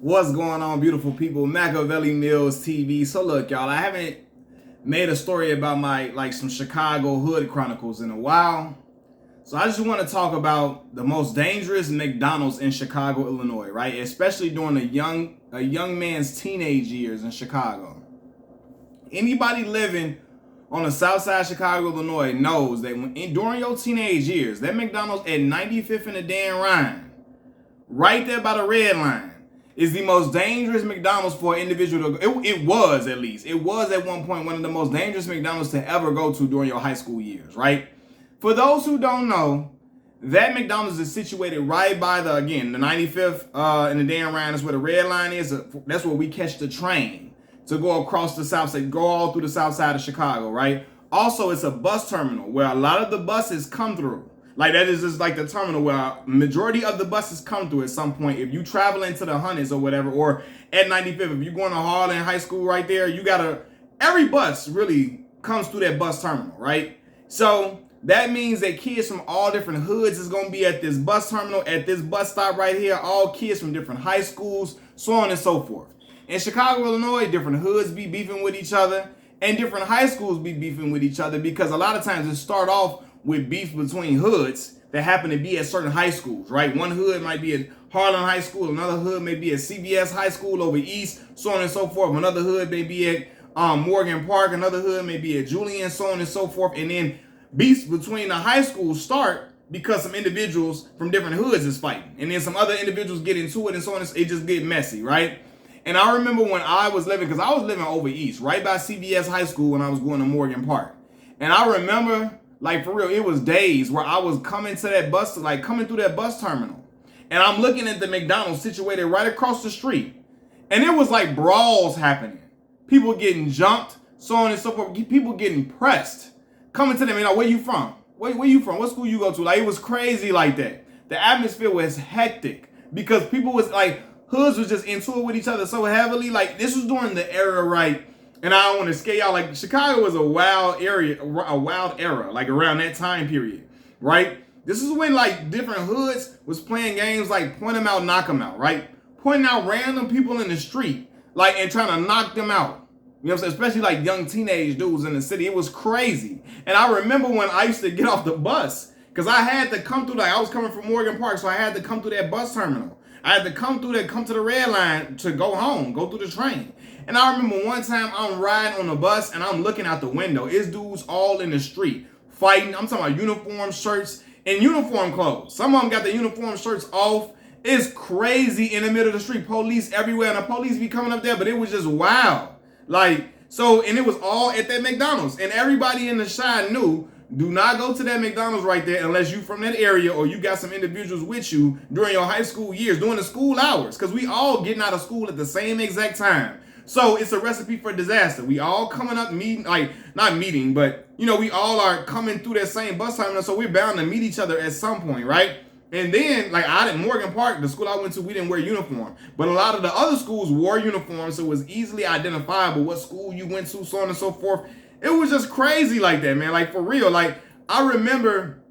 What's going on, beautiful people? Machiavelli Mills TV. So look, y'all, I haven't made a story about some Chicago hood chronicles in a while. So I just want to talk about the most dangerous McDonald's in Chicago, Illinois, right? Especially during a young man's teenage years in Chicago. Anybody living on the Southside Chicago, Illinois knows that during your teenage years, that McDonald's at 95th and the Dan Ryan, right there by the red line, is the most dangerous McDonald's for an individual to go. It was, at least. It was at one point one of the most dangerous McDonald's to ever go to during your high school years, right? For those who don't know, that McDonald's is situated right by the 95th and the Dan Ryan. That's where the red line is. That's where we catch the train to go across the south side, go all through the south side of Chicago, right? Also, it's a bus terminal where a lot of the buses come through. Like, that is just like the terminal where majority of the buses come through at some point. If you travel into the Hunnids or whatever, or at 95th, if you're going to Harlan High School right there, every bus really comes through that bus terminal, right? So that means that kids from all different hoods is going to be at this bus terminal, at this bus stop right here, all kids from different high schools, so on and so forth. In Chicago, Illinois, different hoods be beefing with each other, and different high schools be beefing with each other, because a lot of times it start off with beef between hoods that happen to be at certain high schools, right? One hood might be at Harlan High School, another hood may be at CVS High School over east, so on and so forth. Another hood may be at Morgan Park, another hood may be at Julian, so on and so forth. And then beefs between the high schools start because some individuals from different hoods is fighting. And then some other individuals get into it, and so on, it just get messy, right? And I remember when I was living, because I was living over east, right by CVS High School when I was going to Morgan Park. And I remember, like, for real, it was days where I was coming through that bus terminal. And I'm looking at the McDonald's situated right across the street. And it was like brawls happening. People getting jumped, so on and so forth. People getting pressed. Coming to them, where you from? Where you from? What school you go to? Like, it was crazy like that. The atmosphere was hectic because people was like, hoods was just into it with each other so heavily. Like, this was during the era, right? And I don't want to scare y'all. Like, Chicago was a wild era, like around that time period, right? This is when like different hoods was playing games like point them out, knock them out, right? Pointing out random people in the street, like, and trying to knock them out. You know what I'm saying? Especially like young teenage dudes in the city. It was crazy. And I remember when I used to get off the bus, because I had to come through, like, I was coming from Morgan Park, so I had to come through that bus terminal. I had to come to the red line to go home, go through the train. And I remember one time I'm riding on the bus and I'm looking out the window. It's dudes all in the street fighting. I'm talking about uniform shirts and uniform clothes. Some of them got the uniform shirts off. It's crazy in the middle of the street. Police everywhere, and the police be coming up there, but it was just wild. Like, so, and it was all at that McDonald's. And everybody in the Chi knew, do not go to that McDonald's right there unless you from that area or you got some individuals with you during your high school years, during the school hours, because we all getting out of school at the same exact time. So it's a recipe for disaster. We all coming up meeting, like, not meeting, but, we all are coming through that same bus terminal, so we're bound to meet each other at some point, right? And then, like, I didn't, Morgan Park, the school I went to, we didn't wear uniform. But a lot of the other schools wore uniforms, so it was easily identifiable what school you went to, so on and so forth. It was just crazy like that, man. Like, for real. Like, I remember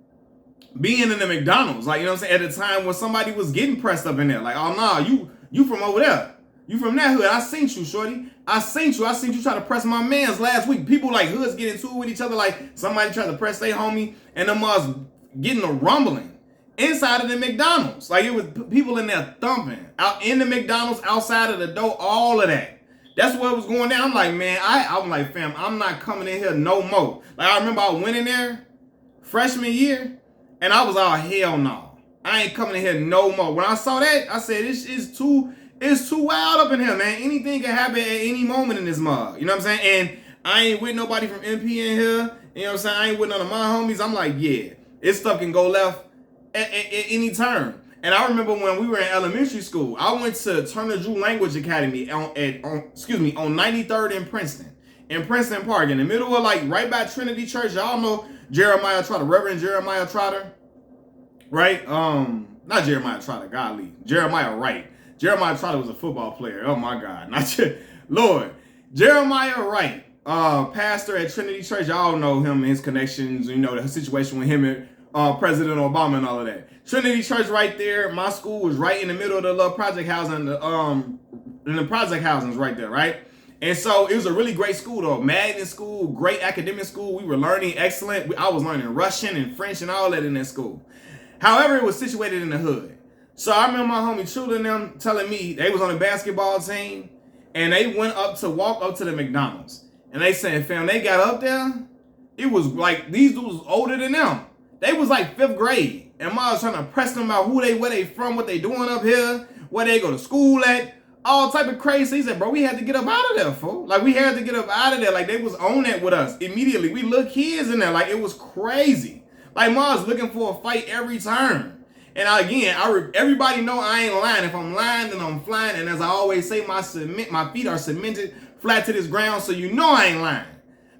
being in the McDonald's, like, at a time when somebody was getting pressed up in there. Like, oh, nah, you from over there. You from that hood. I seen you, shorty. I seen you try to press my mans last week. People like hoods get into it with each other. Like, somebody tried to press their homie, and them was getting a rumbling inside of the McDonald's. Like, it was people in there thumping. Out in the McDonald's, outside of the door, all of that. That's what was going down. I'm like, man, I'm like, fam, I'm not coming in here no more. Like, I remember I went in there freshman year, and I was all, hell no. I ain't coming in here no more. When I saw that, I said, it's too wild up in here, man. Anything can happen at any moment in this mug. You know what I'm saying? And I ain't with nobody from MP in here. You know what I'm saying? I ain't with none of my homies. I'm like, yeah, this stuff can go left at any turn. And I remember when we were in elementary school, I went to Turner Drew Language Academy on 93rd in Princeton Park, in the middle of, like, right by Trinity Church. Y'all know Jeremiah Trotter, Reverend Jeremiah Trotter, right? Not Jeremiah Trotter, godly. Jeremiah Wright. Jeremiah Trotter was a football player. Oh my God, Lord. Jeremiah Wright, pastor at Trinity Church. Y'all know him and his connections. The situation with him President Obama and all of that. Trinity Church right there. My school was right in the middle of the little project housing, in the project housings right there, right? And so it was a really great school though. Magnet school, great academic school. We were learning excellent. I was learning Russian and French and all that in that school. However, it was situated in the hood. So I remember my homie Chula and them telling me they was on a basketball team and they went walk up to the McDonald's. And they said, fam, they got up there. It was like these dudes was older than them. They was like 5th grade. And mom was trying to press them about where they from, what they doing up here, where they go to school at, all type of crazy. He said, bro, we had to get up out of there, fool. Like we had to get up out of there. Like they was on that with us immediately. We little kids in there. Like it was crazy. Like mom was looking for a fight every turn. And again, everybody know I ain't lying. If I'm lying, then I'm flying. And as I always say, my feet are cemented flat to this ground, so you know I ain't lying.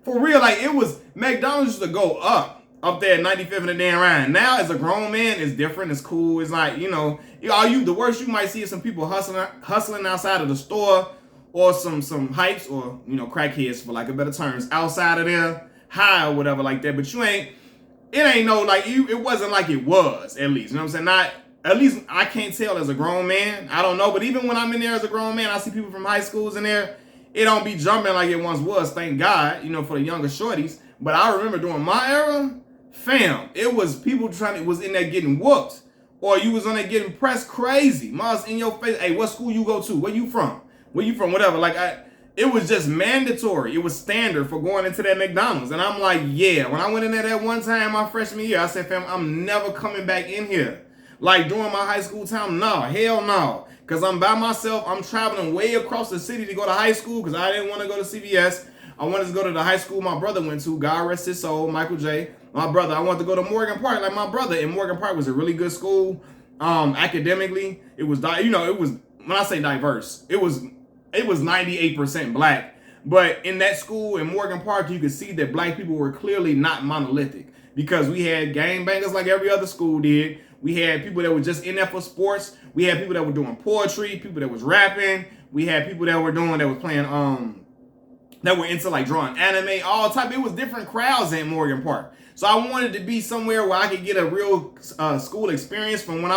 For real, like it was McDonald's used to go up there at 95th and the Dan Ryan. Now as a grown man, it's different. It's cool. It's like, the worst you might see is some people hustling outside of the store, or some hypes, or crackheads for lack of better terms, outside of there, high or whatever like that. But it ain't no like it wasn't like it was, at least. You know what I'm saying? Not at least I can't tell as a grown man. I don't know, but even when I'm in there as a grown man, I see people from high schools in there. It don't be jumping like it once was, thank God, for the younger shorties. But I remember during my era, fam, it was people was in there getting whooped. Or you was on there getting pressed crazy. Mom's in your face, hey, what school you go to? Where you from? Whatever. Like, it was just mandatory. It was standard for going into that McDonald's. And I'm like, yeah. When I went in there that one time my freshman year, I said, fam, I'm never coming back in here. Like, during my high school time, no, hell no. Because I'm by myself. I'm traveling way across the city to go to high school because I didn't want to go to CVS. I wanted to go to the high school my brother went to, God rest his soul, Michael J. My brother. I wanted to go to Morgan Park like my brother. And Morgan Park was a really good school. Academically, it was, it was, when I say diverse, it was 98% black. But in that school in Morgan Park, you could see that black people were clearly not monolithic because we had gangbangers like every other school did. We had people that were just in there for sports. We had people that were doing poetry, people that was rapping. We had people that was playing, that were into like drawing anime, all type. It was different crowds in Morgan Park. So I wanted to be somewhere where I could get a real school experience from when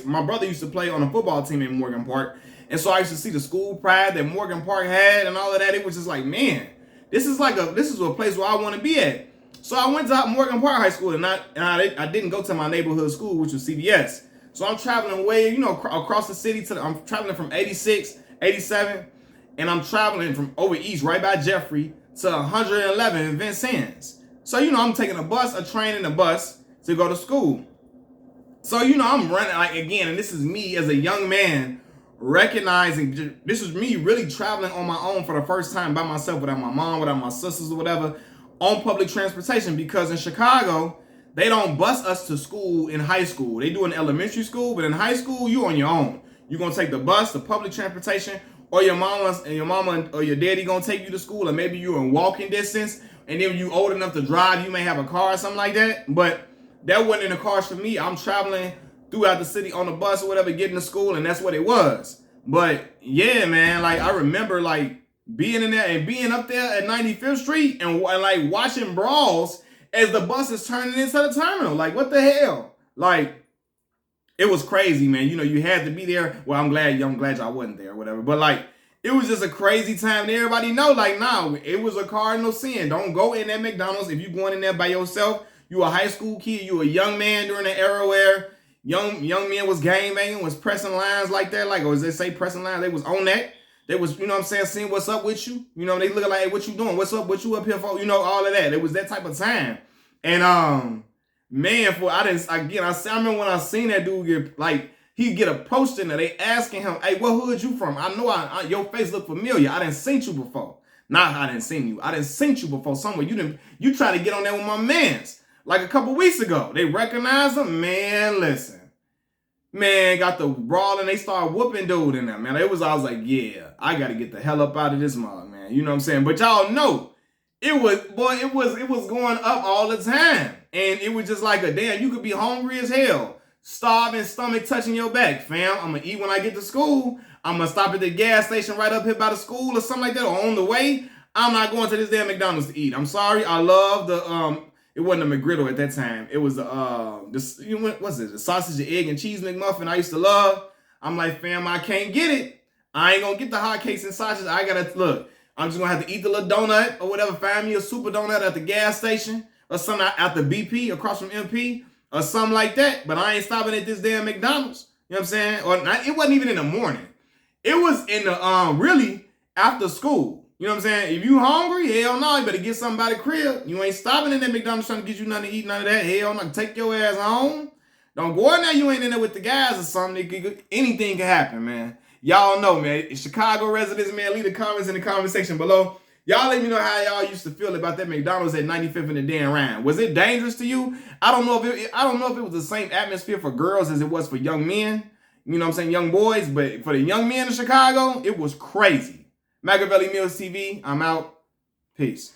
my brother used to play on a football team in Morgan Park. And so I used to see the school pride that Morgan Park had and all of that. It was just like, man, this is a place where I want to be at. So I went to Morgan Park High School, and I didn't go to my neighborhood school, which was CVS. So I'm traveling way, across the city. I'm traveling from 86, 87, and I'm traveling from over east, right by Jeffrey, to 111 in Vincennes. So, I'm taking a train and a bus to go to school. So, I'm running, like, again, and this is me as a young man recognizing, this is me really traveling on my own for the first time by myself, without my mom, without my sisters or whatever, on public transportation, because in Chicago, they don't bus us to school in high school. They do in elementary school, but in high school, you on your own. You're going to take the bus, the public transportation, or your mama or your daddy going to take you to school, or maybe you're in walking distance, and then you old enough to drive, you may have a car or something like that. But that wasn't in the cars for me. I'm traveling throughout the city on the bus or whatever, getting to school, and that's what it was. But yeah, man, like I remember like being in there and being up there at 95th Street and like watching brawls as the bus is turning into the terminal. Like, what the hell? Like, it was crazy, man. You had to be there. Well, I'm glad y'all wasn't there or whatever. But like, it was just a crazy time. And everybody know, like, nah, it was a cardinal sin. Don't go in that McDonald's if you going in there by yourself. You a high school kid. You a young man during the era where young men was gangbanging, was pressing lines like that. Like, or as they say, pressing lines, they was on that. They was, seeing what's up with you. They looking like, hey, what you doing? What's up? What you up here for? All of that. It was that type of time. And man, I remember when I seen that dude get like, he'd get approached in there. They asking him, hey, what hood you from? I know your face look familiar. I didn't seen you before. Nah, I didn't seen you. I didn't seen you before somewhere. You try to get on there with my mans like a couple weeks ago. They recognized him. Man, listen. Man, got the brawl and they started whooping dude in there, man. I was like, yeah, I got to get the hell up out of this mug, man. You know what I'm saying? But y'all know, it was going up all the time. And it was just like damn, you could be hungry as hell, starving, stomach touching your back. Fam, I'm going to eat when I get to school. I'm going to stop at the gas station right up here by the school or something like that, or on the way. I'm not going to this damn McDonald's to eat. I'm sorry. I love the, It wasn't a McGriddle at that time. It was this, you know, what's it? The sausage, the egg, and cheese McMuffin I used to love. I'm like, fam, I can't get it. I ain't gonna get the hotcakes and sausage. I gotta look. I'm just gonna have to eat the little donut or whatever. Find me a super donut at the gas station or something at the BP across from MP or something like that. But I ain't stopping at this damn McDonald's. You know what I'm saying? Or not, it wasn't even in the morning. It was in the really after school. You know what I'm saying? If you hungry, hell no, you better get something by the crib. You ain't stopping in that McDonald's trying to get you nothing to eat, none of that. Hell no, take your ass home. Don't go in there, you ain't in there with the guys or something. Anything can happen, man. Y'all know, man. Chicago residents, man, leave the comments in the comment section below. Y'all let me know how y'all used to feel about that McDonald's at 95th and the Dan Ryan. Was it dangerous to you? I don't know if it was the same atmosphere for girls as it was for young men. You know what I'm saying? Young boys. But for the young men in Chicago, it was crazy. Machiavelli Mills TV, I'm out. Peace.